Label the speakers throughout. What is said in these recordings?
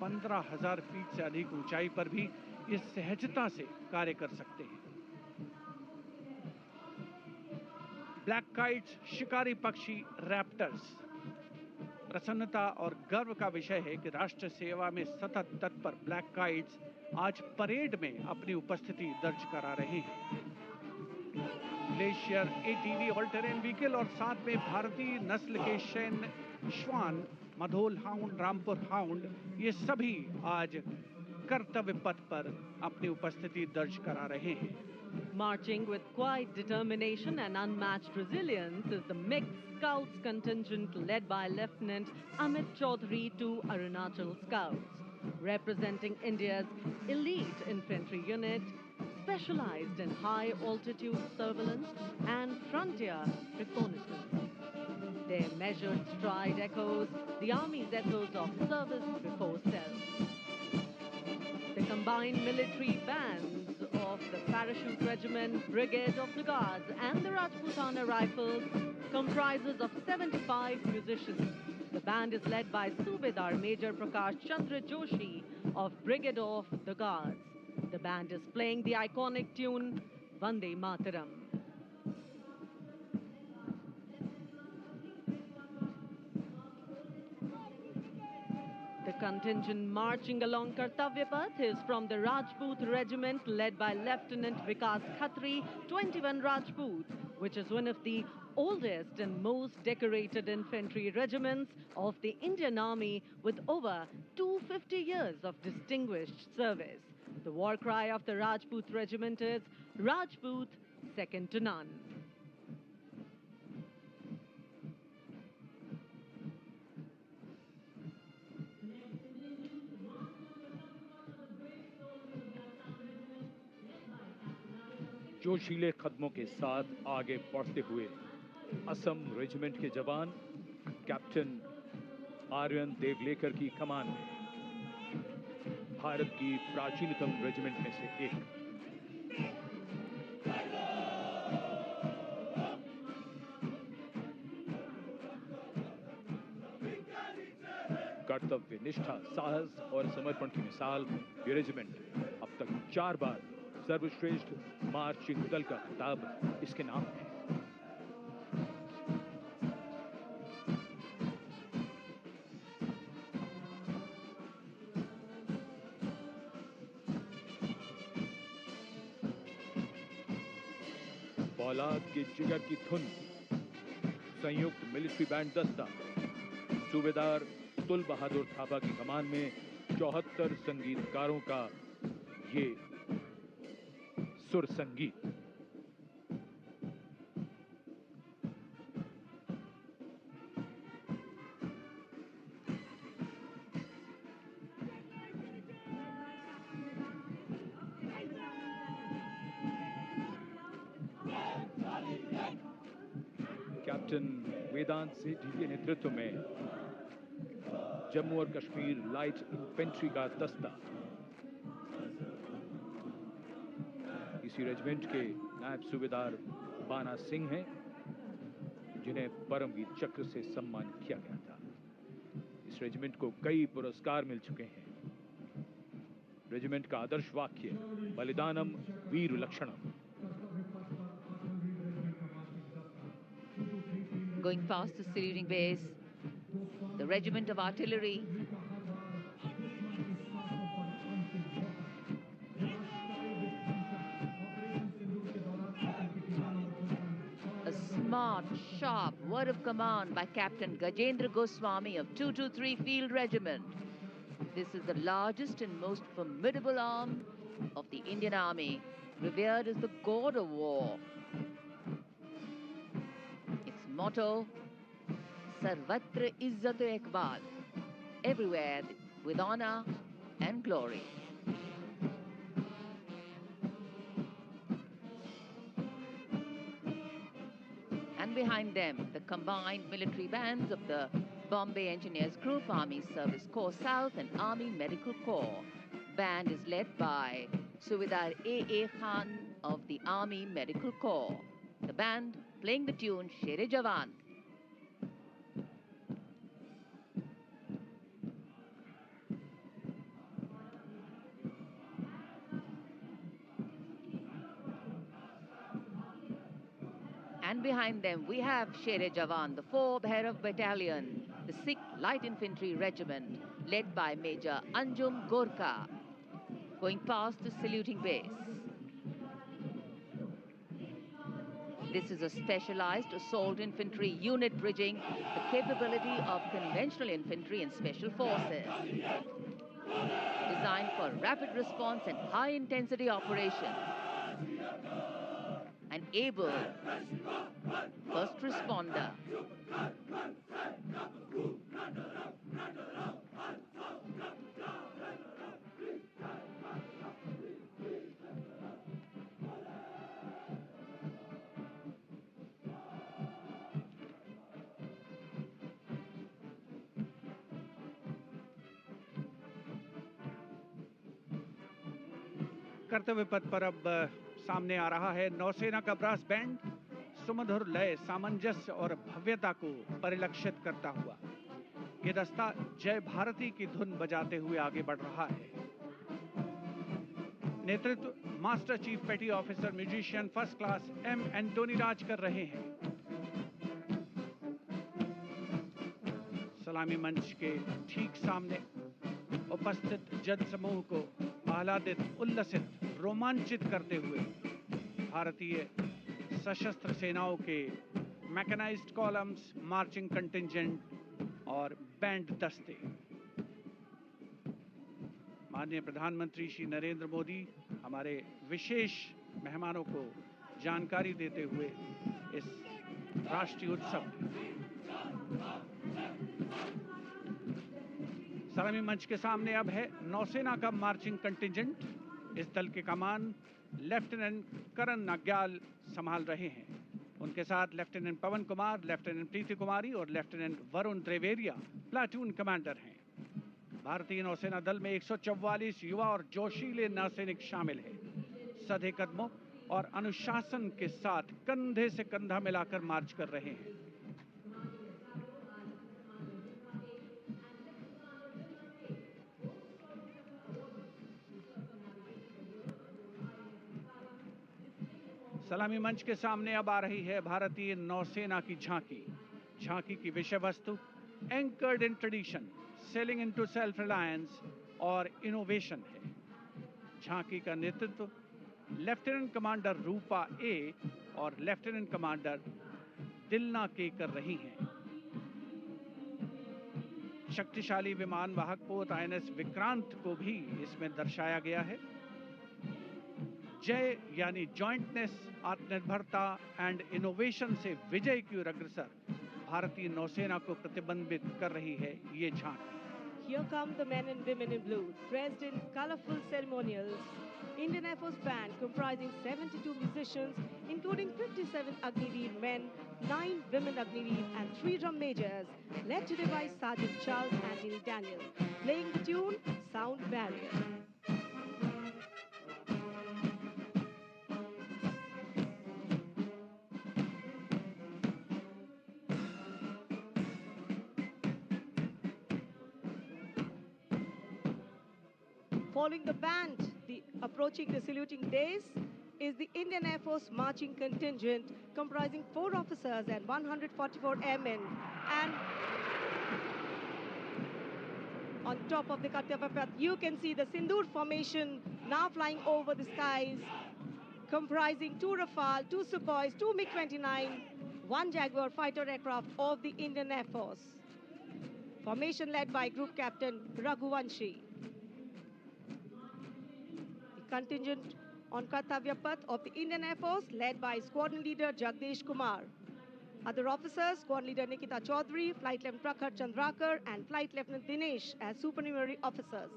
Speaker 1: 15,000 feet से अधिक ऊंचाई पर भी ये सहजता से कार्य कर सकते हैं। ब्लैक काइट्स शिकारी पक्षी रैप्टर्स। प्रसन्नता और गर्व का विषय है कि राष्ट्र सेवा में सतत तत्पर ब्लैक काइट्स आज परेड में अपनी उपस्थिति दर्ज करा रहे हैं। Glacier ATV all terrain vehicle और साथ में भारतीय नस्ल के शेन श्वान, मधोल हाउंड, रामपुर हाउंड, ये सभी आज कर्तव्य पथ पर अपनी उपस्थिति दर्ज करा रहे हैं।
Speaker 2: Marching with quiet determination and unmatched resilience is the mixed Scouts contingent led by Lieutenant Amit Chaudhary to Arunachal Scouts, representing India's elite infantry unit, specialized in high-altitude surveillance and frontier reconnaissance. Their measured stride echoes the Army's ethos of service before self. The combined military bands of the Parachute Regiment, Brigade of the Guards and the Rajputana Rifles comprises of 75 musicians. The band is led by Subedar Major Prakash Chandra Joshi of Brigade of the Guards. The band is playing the iconic tune Vande Mataram. The contingent marching along Kartavya Path is from the Rajput Regiment led by Lieutenant Vikas Khatri, 21 Rajput, which is one of the oldest and most decorated infantry regiments of the Indian Army with over 250 years of distinguished service. The war cry of the Rajput Regiment is Rajput, second to none.
Speaker 3: जोशीले कदमों के साथ आगे बढ़ते हुए Assam regiment के जवान captain Aryan Devlekar की कमान में, भारत की प्राचीनतम रेजिमेंट में से एक। कर्तव्य निष्ठा, साहस और समर्पण की मिसाल ये रेजिमेंट अब तक 4 बार सर्वश्रेष्ठ मार्चिंग दल का खिताब इसके नाम है। फौलाद के जिगर की धुन, संयुक्त मिलिट्री बैंड दस्ता, सूबेदार तुल बहादुर थापा की कमान में 74 संगीतकारों का ये सुर संगीत। कैप्टन वेदांत सेठी के नेतृत्व में जम्मू और कश्मीर लाइट इन्फेंट्री का दस्ता, इसी रेजिमेंट के नायब सूबेदार बाना सिंह हैं, जिन्हें परमवीर चक्र से सम्मानित किया गया था। इस रेजिमेंट को कई पुरस्कार मिल चुके हैं। रेजिमेंट का आदर्श वाक्य बलिदानम वीर लक्षणम।
Speaker 4: Going past the saluting base, the regiment of artillery, a smart, sharp word of command by Captain Gajendra Goswami of 223 Field Regiment. This is the largest and most formidable arm of the Indian Army, revered as the god of war. Its motto, Sarvatra Izzat Iqbal, everywhere with honor and glory. And behind them, the combined military bands of the Bombay Engineers Group, Army Service Corps South and Army Medical Corps. Band is led by Subedar A.A. Khan of the Army Medical Corps. The band playing the tune Shere Jawan. And behind them, we have Sher-e Jawan, the 4th Bhairav Battalion, the 6th Light Infantry Regiment, led by Major Anjum Gorka, going past the saluting base. This is a specialized assault infantry unit bridging the capability of conventional infantry and special forces. Designed for rapid response and high-intensity operations. An able first responder.
Speaker 1: कर्तव्य पथ पर अब सामने आ रहा है नौसेना का brass band, सुमधुर लय, सामंजस्य और भव्यता को परिलक्षित करता हुआ ये दस्ता जय भारती की धुन बजाते हुए आगे बढ़ रहा है। नेतृत्व master chief petty officer musician first class M Antony Raj कर रहे हैं। सलामी मंच के ठीक सामने उपस्थित जन समूह को आह्लादित, उल्लसित, रोमांचित करते हुए भारतीय सशस्त्र सेनाओं के मैकेनाइज्ड कॉलम्स, मार्चिंग कंटिंजेंट और बैंड दस्ते। माननीय प्रधानमंत्री श्री नरेंद्र मोदी हमारे विशेष मेहमानों को जानकारी देते हुए इस राष्ट्रीय उत्सव सलामी मंच के सामने अब है नौसेना का मार्चिंग कंटिंजेंट। इस दल के कमान लेफ्टिनेंट करण नाग्याल संभाल रहे हैं। उनके साथ लेफ्टिनेंट पवन कुमार, लेफ्टिनेंट प्रीति कुमारी और लेफ्टिनेंट वरुण त्रिवेरिया प्लाटून कमांडर हैं। भारतीय नौसेना दल में 144 युवा और जोशीले नौसैनिक शामिल हैं। सधे कदमों और अनुशासन के साथ कंधे से कंधा मिलाकर मार्च कर रहे हैं। सलामी मंच के सामने अब आ रही है भारतीय नौसेना की झांकी। झांकी की विषय वस्तु anchored in tradition, sailing into self reliance और इनोवेशन है। झांकी का नेतृत्व लेफ्टिनेंट कमांडर रूपा ए और लेफ्टिनेंट कमांडर दिलना के कर रही हैं। शक्तिशाली विमान वाहक पोत INS विक्रांत को भी इसमें दर्शाया गया है। जय यानी जॉइंटनेस, आत्मनिर्भरता एंड इनोवेशन से विजय की ओर अग्रसर भारतीय नौसेना को प्रतिबिंबित कर रही है ये झांकी।
Speaker 5: Here come the men and women in blue, dressed in colorful ceremonials. Indian Air Force band comprising 72 musicians, including 57 Agniveer men, 9 women Agniveer and 3 drum majors, led today by Sergeant Charles Anthony Daniel, playing the tune Sound Barrier. Following the band, approaching the saluting dais is the Indian Air Force marching contingent comprising 4 officers and 144 airmen. And on top of the Kartavya Path, you can see the Sindoor formation now flying over the skies, comprising 2 Rafale, 2 Sukhois, 2 MiG-29, 1 Jaguar fighter aircraft of the Indian Air Force. Formation led by Group Captain Raghuvanshi. Contingent on Kartavya Path of the Indian Air Force led by Squadron Leader Jagdish Kumar. Other officers, Squadron Leader Nikita Chaudhary, Flight Lieutenant Prakhar Chandrakar and Flight Lieutenant Dinesh as supernumerary officers.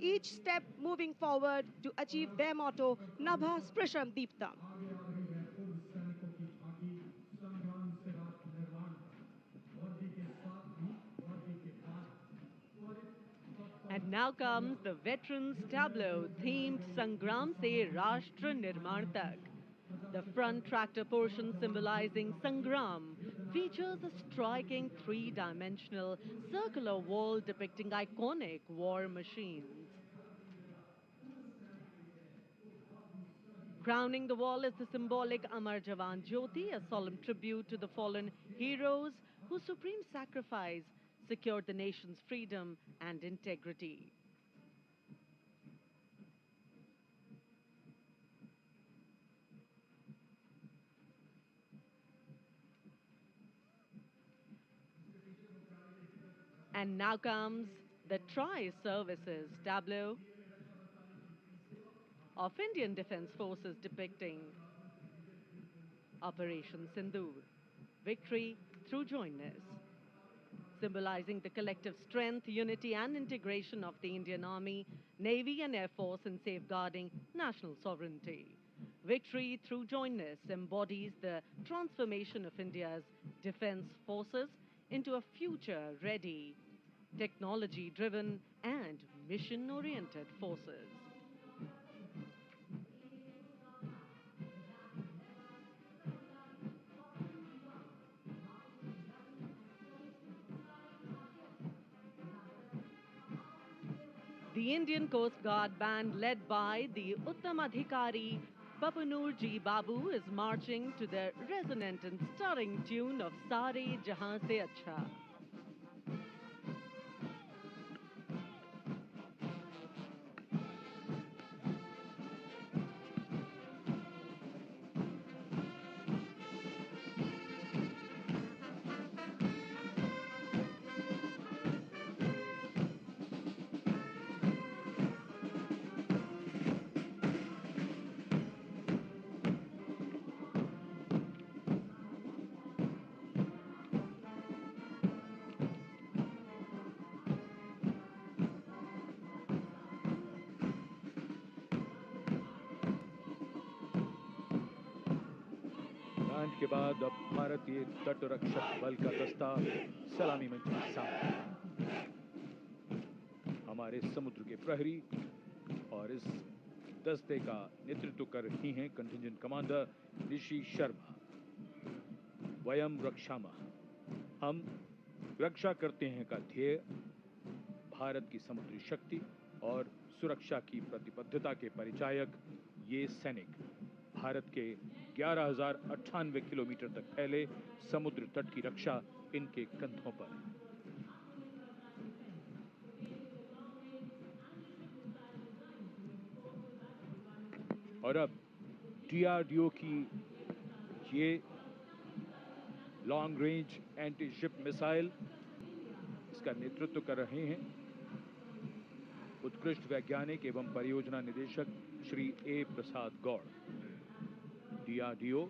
Speaker 5: Each step moving forward to achieve their motto, Nabha Sprisham Deeptam.
Speaker 2: And now comes the Veterans Tableau themed Sangram Se Rashtra Nirman Tak. The front tractor portion symbolizing Sangram features a striking 3-dimensional circular wall depicting iconic war machines. Crowning the wall is the symbolic Amar Jawan Jyoti, a solemn tribute to the fallen heroes whose supreme sacrifice secured the nation's freedom and integrity. And now comes the Tri-Services tableau of Indian Defence Forces depicting Operation Sindoor, victory through jointness, symbolizing the collective strength, unity and integration of the Indian Army, Navy and Air Force in safeguarding national sovereignty. Victory through jointness embodies the transformation of India's defense forces into a future-ready, technology-driven and mission-oriented forces. The Indian Coast Guard band led by the Uttamadhikari Papanur Ji Babu is marching to the resonant and stirring tune of Sare Jahan Se Acha.
Speaker 3: Band के बाद अब भारतीय तट रक्षक बल का दस्ता सलामी मंच के सामने। हमारे समुद्र के प्रहरी और इस दस्ते का नेतृत्व कर रही हैं कंटिंजेंट कमांडर ऋषि शर्मा। वयम रक्षामः, हम रक्षा करते हैं का ध्येय भारत की समुद्री शक्ति और सुरक्षा की प्रतिबद्धता के परिचायक ये सैनिक भारत के 11,098 किलोमीटर तक फैले समुद्र तट की रक्षा इनके कंधों पर है। और अब DRDO की ये long range anti ship missile, इसका नेतृत्व कर रहे हैं उत्कृष्ट वैज्ञानिक एवं परियोजना निदेशक Shri A. Prasad Gaur. DRDO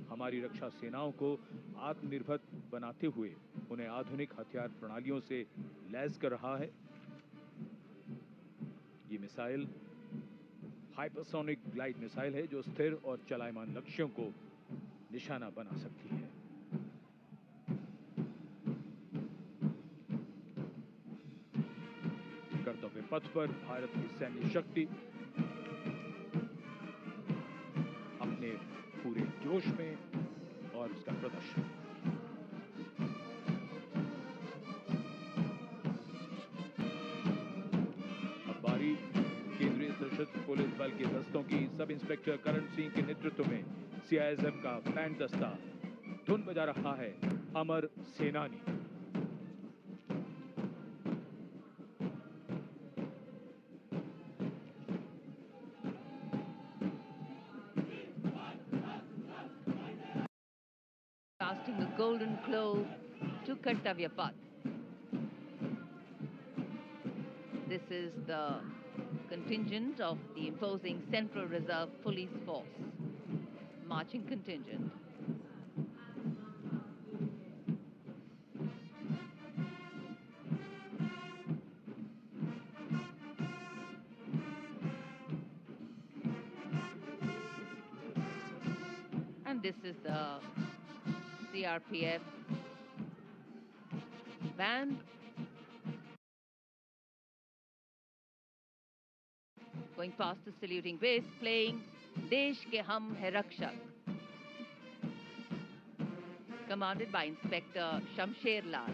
Speaker 3: हमारी रक्षा सेनाओं को आत्मनिर्भर बनाते हुए उन्हें आधुनिक हथियार प्रणालियों से लैस कर रहा है। ये मिसाइल हाइपरसोनिक ग्लाइड मिसाइल है जो स्थिर और चलायमान लक्ष्यों को निशाना बना सकती है। कर्तव्य पथ पर भारत की सैन्य शक्ति अपने पूरे जोश में और उसका प्रदर्शन। अब बारी केंद्रीय सशस्त्र पुलिस बल के दस्तों की सब इंस्पेक्टर करण सिंह के नेतृत्व में CISF का बैंड दस्ता धुन बजा रहा है अमर सेनानी।
Speaker 4: Casting a golden glow to Kartavya Path. This is the contingent of the imposing Central Reserve Police Force, marching contingent. And this is the CRPF band going past the saluting base, playing Desh Ke Hum Hai Rakshak, commanded by Inspector Shamsher Lal.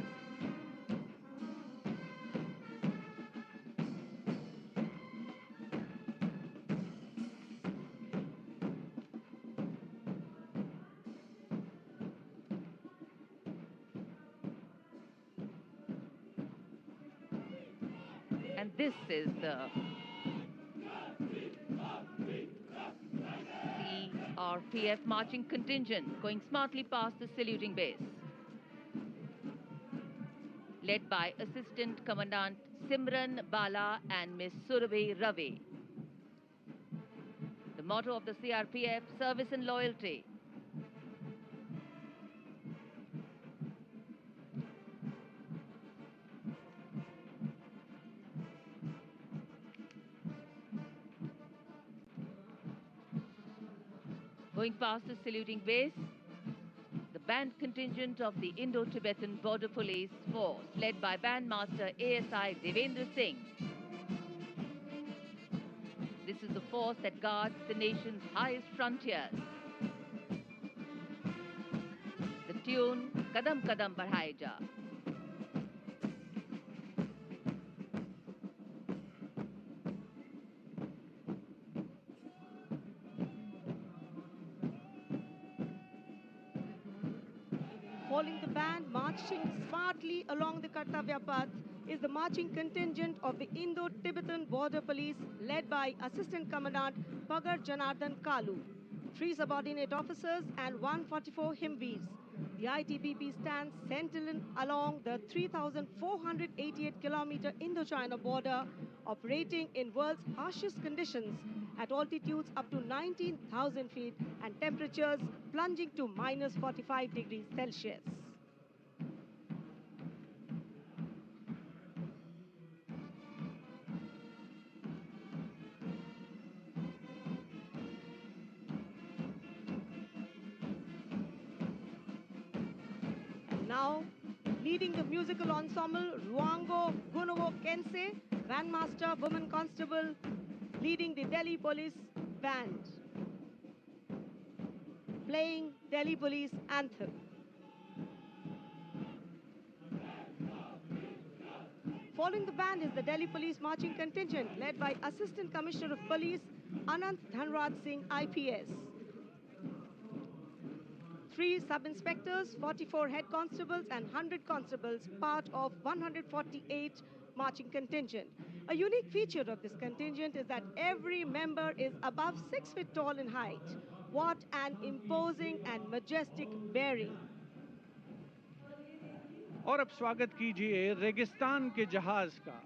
Speaker 4: And this is the CRPF marching contingent going smartly past the saluting base, led by Assistant Commandant Simran Bala and Miss Surabhi Ravi. The motto of the CRPF, service and loyalty. Going past the saluting base, the band contingent of the Indo-Tibetan Border Police Force, led by Bandmaster ASI Devendra Singh. This is the force that guards the nation's highest frontiers. The tune, Kadam Kadam Badhaye Ja.
Speaker 5: Following the band, marching smartly along the Kartavya Path is the marching contingent of the Indo-Tibetan Border Police, led by Assistant Commandant Pagar Janardhan Kalu, 3 subordinate officers and 144 Himveers. The ITBP stands sentinel along the 3,488-kilometer Indo-China border, operating in world's harshest conditions at altitudes up to 19,000 feet and temperatures plunging to minus 45 degrees Celsius. And now, leading the musical ensemble, Ruango Gunovo Kense, Bandmaster Woman Constable, leading the Delhi Police Band, playing Delhi Police Anthem. Following the band is the Delhi Police Marching Contingent, led by Assistant Commissioner of Police Anant Dhanraj Singh, IPS. 3 sub-inspectors, 44 head constables and 100 constables, part of 148 marching contingent. A unique feature of this contingent is that every member is above 6 feet tall in height. What an imposing and majestic bearing.
Speaker 1: और अब स्वागत कीजिए रेगिस्तान के जहाज का।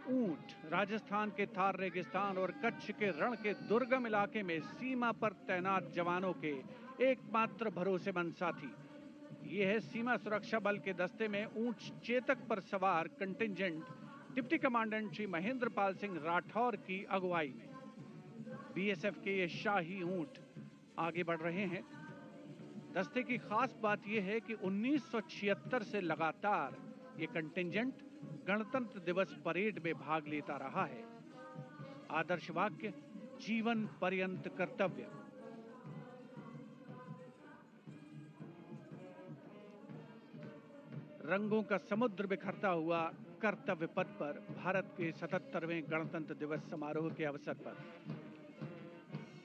Speaker 1: ऊंट राजस्थान के थार रेगिस्तान और कच्छ के रण के दुर्गम इलाके में सीमा पर तैनात जवानों के एकमात्र भरोसेमंद साथी। ये है सीमा सुरक्षा बल के दस्ते में ऊंट चेतक पर सवार contingent deputy commandant Shri Mahendra Pal Singh Rathore की अगुवाई में। बीएसएफ के ये शाही ऊंट आगे बढ़ रहे हैं। दस्ते की खास बात यह है कि 1976 से लगातार ये कंटिंजेंट गणतंत्र दिवस परेड में भाग लेता रहा है। आदर्श वाक्य, जीवन पर्यंत कर्तव्य। रंगों का समुद्र बिखरता हुआ कर्तव्य पथ पर भारत के 77वें गणतंत्र दिवस समारोह के अवसर पर।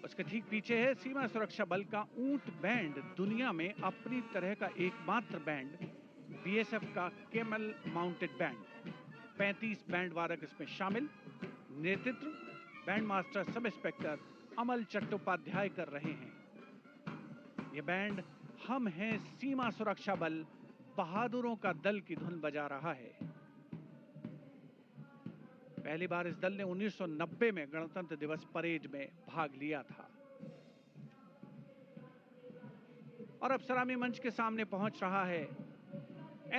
Speaker 1: उसके ठीक पीछे है सीमा सुरक्षा बल का ऊंट बैंड, दुनिया में अपनी तरह का एकमात्र बैंड, बीएसएफ का कैमल माउंटेड बैंड। 35 बैंड वादक इसमें शामिल। नेतृत्व बैंड मास्टर सब इंस्पेक्टर अमल चट्टोपाध्याय कर रहे हैं। यह बैंड हम हैं सीमा सुरक्षा बल, बहादुरों का दल की धुन बजा रहा है। पहली बार इस दल ने 1990 में गणतंत्र दिवस परेड में भाग लिया था। और अब सलामी मंच के सामने पहुंच रहा है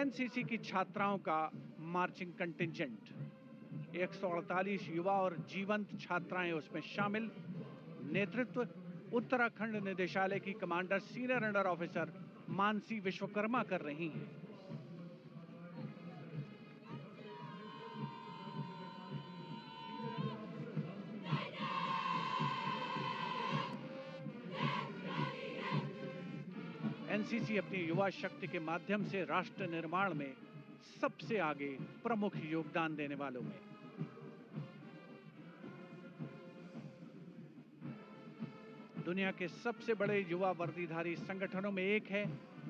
Speaker 1: एनसीसी की छात्राओं का मार्चिंग कंटिंजेंट। 148 युवा और जीवंत छात्राएं उसमें शामिल। नेतृत्व उत्तराखंड निदेशालय की commander senior under officer Mansi Vishwakarma कर रही हैं। एनसीसी अपनी युवा शक्ति के माध्यम से राष्ट्र निर्माण में सबसे आगे प्रमुख योगदान देने वालों में। दुनिया के सबसे बड़े युवा वर्दीधारी संगठनों में एक है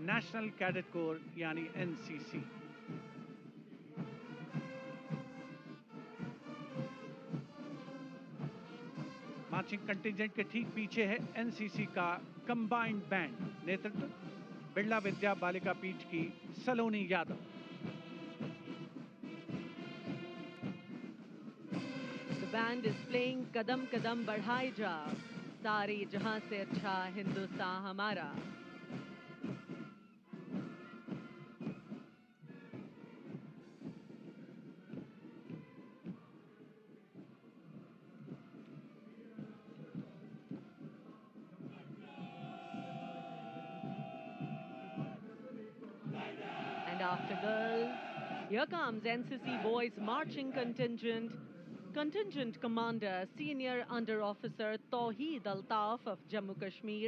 Speaker 1: नेशनल कैडेट कोर यानी एनसीसी। मार्चिंग कंटिजेंट के ठीक पीछे है एनसीसी का कंबाइंड बैंड, नेतृत्व बिरला विद्या बालिका पीठ की सलोनी Yadav.
Speaker 2: The band is playing कदम कदम बढ़ाए जा, सारे जहां से अच्छा हिंदुस्तान हमारा। And after girls, here comes NCC boys marching contingent. Contingent Commander Senior Under Officer Tawheed Altaf of Jammu Kashmir